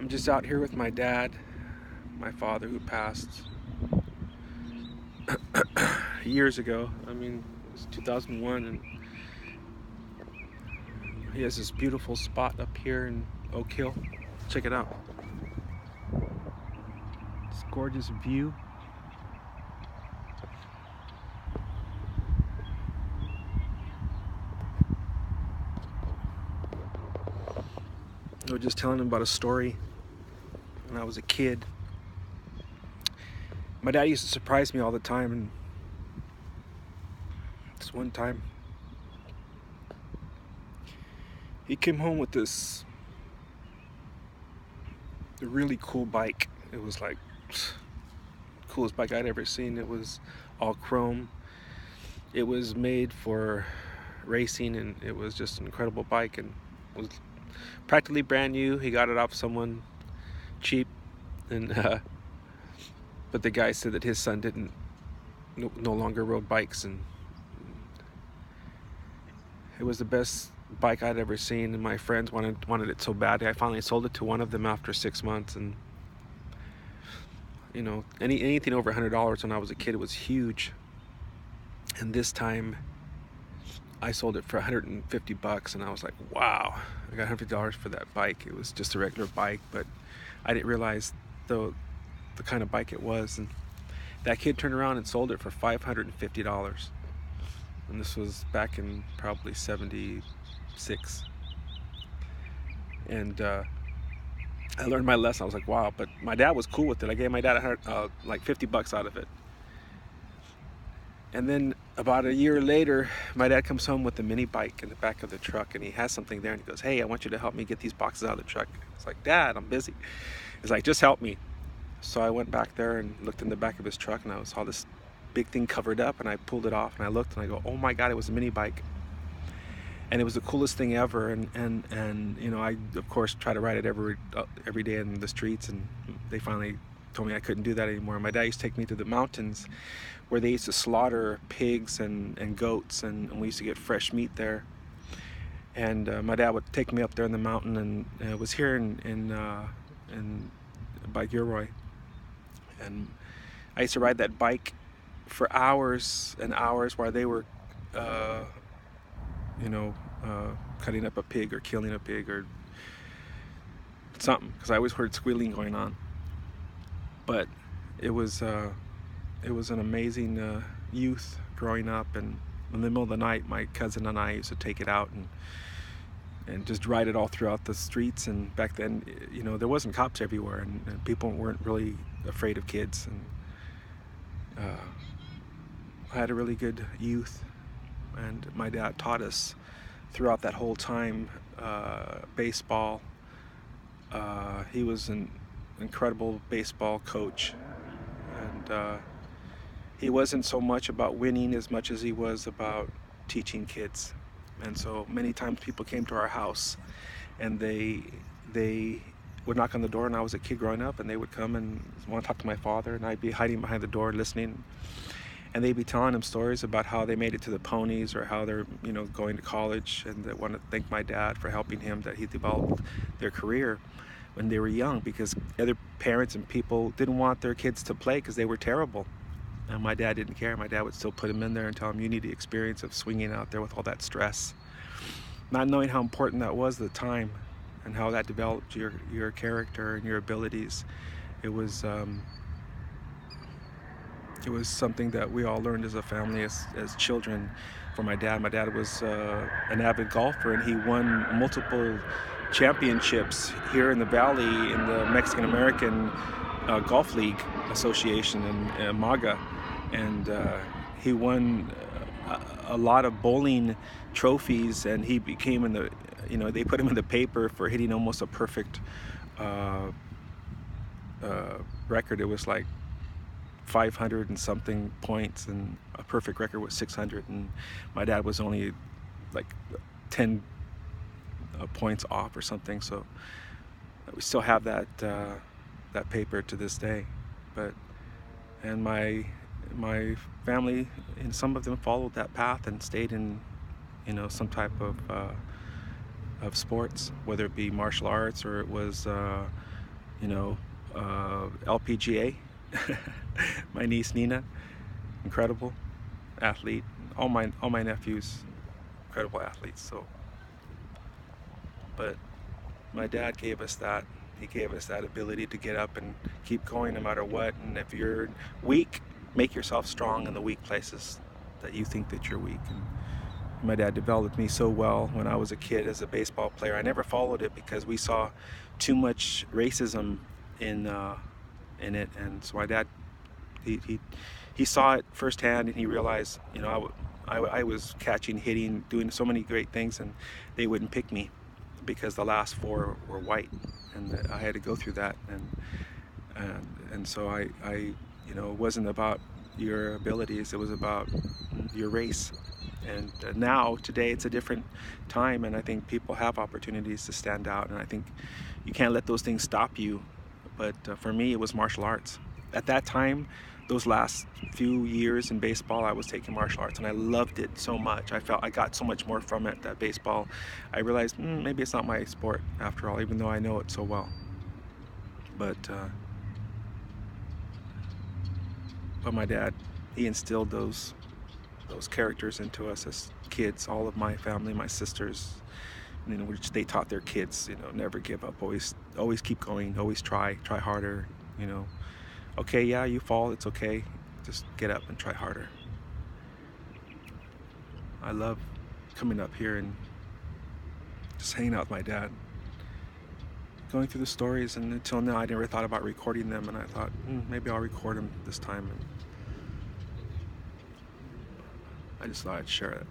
I'm just out here with my dad, my father, who passed years ago. I mean, it was 2001, and he has this beautiful spot up here in Oak Hill. Check it out. This gorgeous view. I was just telling him about a story when I was a kid. My dad used to surprise me all the time, and this one time he came home with this really cool bike. It was like coolest bike I'd ever seen. It was all chrome. It was made for racing, and it was just an incredible bike, and was practically brand new. He got it off someone cheap, and but the guy said that his son didn't no longer rode bikes, and it was the best bike I'd ever seen, and my friends wanted it so bad. I finally sold it to one of them after 6 months, and you know, anything over $100 when I was a kid was huge. And this time I sold it for 150 bucks, and I was like, wow, I got $150 for that bike. It was just a regular bike, but I didn't realize the kind of bike it was. And that kid turned around and sold it for $550. And this was back in probably 76. And I learned my lesson. I was like, wow. But my dad was cool with it. I gave my dad like 50 bucks out of it. And then about a year later, my dad comes home with a mini bike in the back of the truck, and he has something there, and he goes, hey, I want you to help me get these boxes out of the truck. It's like, Dad, I'm busy. He's like, just help me. So I went back there and looked in the back of his truck, and I saw this big thing covered up, and I pulled it off, and I looked, and I go, oh my God, it was a mini bike. And it was the coolest thing ever. And you know, I of course try to ride it every day in the streets, and they finally told me I couldn't do that anymore. My dad used to take me to the mountains where they used to slaughter pigs and goats, and we used to get fresh meat there. And my dad would take me up there in the mountain, and it was here in by Gilroy. And I used to ride that bike for hours and hours while they were cutting up a pig or killing a pig or something, because I always heard squealing going on. But it was an amazing youth growing up, and in the middle of the night, my cousin and I used to take it out and just ride it all throughout the streets. And back then, you know, there wasn't cops everywhere, and people weren't really afraid of kids. And I had a really good youth, and my dad taught us throughout that whole time baseball. He was an incredible baseball coach, and he wasn't so much about winning as much as he was about teaching kids. And so many times people came to our house, and they would knock on the door, and I was a kid growing up, and they would come and want to talk to my father, and I'd be hiding behind the door listening. And they'd be telling him stories about how they made it to the ponies, or how they're, you know, going to college, and they want to thank my dad for helping him, that he developed their career when they were young, because other parents and people didn't want their kids to play because they were terrible. And my dad didn't care. My dad would still put him in there and tell him, you need the experience of swinging out there with all that stress. Not knowing how important that was at the time, and how that developed your character and your abilities. It was something that we all learned as a family, as children. For my dad was an avid golfer, and he won multiple championships here in the Valley in the Mexican American Golf League Association in MAGA. And he won a lot of bowling trophies, and he became they put him in the paper for hitting almost a perfect record. It was like 500 and something points, and a perfect record was 600, and my dad was only like 10 points off or something. So we still have that paper to this day. And my family, and some of them followed that path and stayed in, you know, some type of sports, whether it be martial arts, or it was you know, LPGA. My niece Nina, incredible athlete. All my nephews, incredible athletes. So, but my dad gave us that. He gave us that ability to get up and keep going no matter what. And if you're weak, make yourself strong in the weak places that you think that you're weak. And my dad developed me so well when I was a kid as a baseball player. I never followed it because we saw too much racism in it, and so my dad, he he, he saw it firsthand, and he realized, you know, I was catching, hitting, doing so many great things, and they wouldn't pick me because the last four were white, and I had to go through that, and so I you know, it wasn't about your abilities, it was about your race. And now, today, it's a different time, and I think people have opportunities to stand out, and I think you can't let those things stop you. But for me, it was martial arts. At that time, those last few years in baseball, I was taking martial arts, and I loved it so much. I felt I got so much more from it, that baseball. I realized maybe it's not my sport after all, even though I know it so well. But my dad, he instilled those characters into us as kids. All of my family, my sisters, you know, which they taught their kids, you know, never give up, always keep going, always try harder, you know. Okay, yeah, you fall, it's okay, just get up and try harder. I love coming up here and just hanging out with my dad, going through the stories, and until now I never thought about recording them, and I thought maybe I'll record them this time, and I just thought I'd share it.